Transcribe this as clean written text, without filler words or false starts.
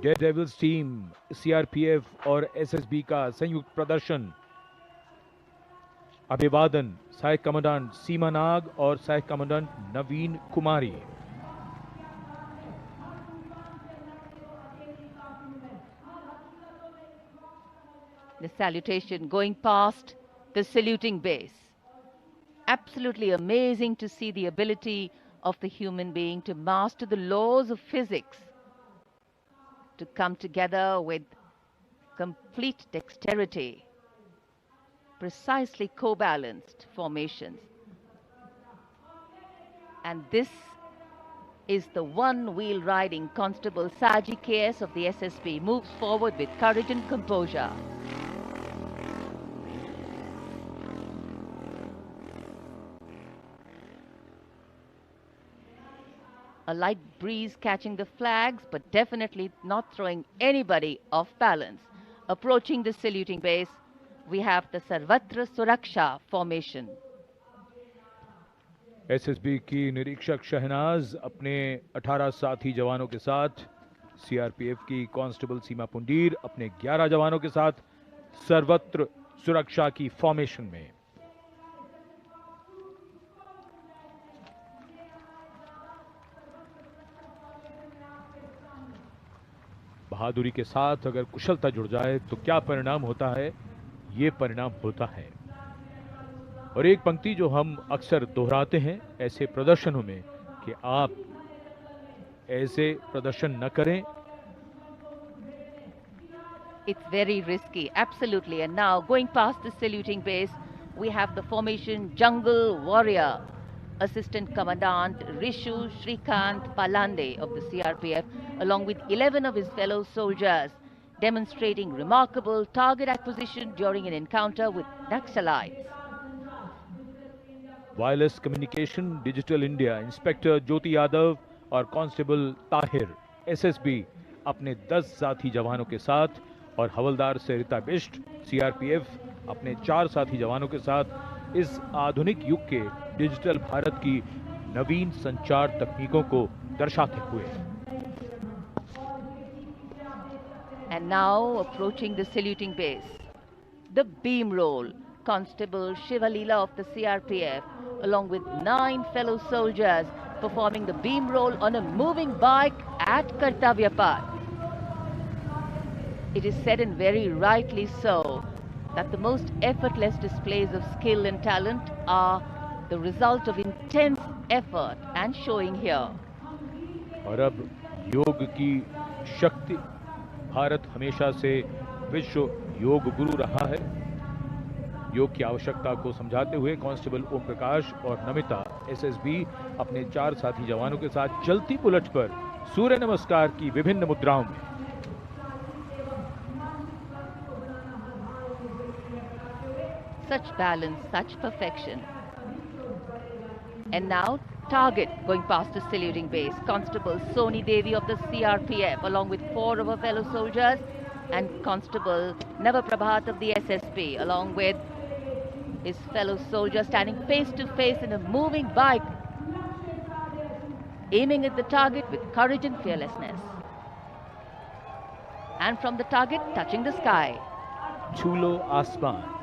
Daredevils team, CRPF और SSB का संयुक्त प्रदर्शन। अभिवादन सहायक कमांडेंट सीमा नाग और सहायक commandant Naveen Kumari. The salutation going past the saluting base. Absolutely amazing to see the ability of the human being to master the laws of physics, to come together with complete dexterity, precisely co-balanced formations. And this is the one-wheel riding Constable Saji KS of the SSB moves forward with courage and composure. A light breeze catching the flags, but definitely not throwing anybody off balance. Approaching the saluting base, we have the Sarvatra Suraksha formation. SSB की निरीक्षक शहनाज अपने 18 साथी जवानों के साथ, CRPF की constable सीमा पुंडीर अपने 11 जवानों के साथ सर्वत्र सुरक्षा की फॉर्मेशन में। बहादुरी के साथ अगर कुशलता जुड़ जाए तो क्या परिणाम होता है, ये परिणाम होता है। और एक पंक्ति जो हम अक्सर दोहराते हैं ऐसे प्रदर्शनों में कि आप ऐसे प्रदर्शन न करें। It's very risky, absolutely. And now going past the saluting base, we have the formation Jungle Warrior. Assistant Commandant Rishu Shrikant Palande of the CRPF, along with 11 of his fellow soldiers, demonstrating remarkable target acquisition during an encounter with Naxalites. Wireless communication digital India inspector Jyoti Yadav और constable Tahir SSB अपने 10 साथी जवानों के साथ और हवलदार सरिता Bisht CRPF अपने 4 साथी जवानों के साथ इस आधुनिक युग के डिजिटल भारत की नवीन संचार तकनीकों को दर्शाते हुए। And now approaching the saluting base, the beam roll. Constable Shivalila of the CRPF, along with 9 fellow soldiers, performing the beam roll on a moving bike at Kartavya Path. It is said, and very rightly so, that the most effortless displays of skill and talent are the result of intense effort and showing here. और अब योग की शक्ति, भारत हमेशा से विश्व योग गुरु रहा है। योग की आवश्यकता को समझाते हुए कांस्टेबल ओम प्रकाश और नमिता एसएसबी अपने 4 साथी जवानों के साथ चलती बुलेट पर सूर्य नमस्कार की विभिन्न मुद्राओं में। Such balance, such perfection. And now target going past the saluting base. Constable Soni Devi of the CRPF, along with 4 of her fellow soldiers, and Constable Navaprabhat of the SSB, along with his fellow soldier, standing face to face in a moving bike, aiming at the target with courage and fearlessness. And from the target, touching the sky. छू लो आसमान।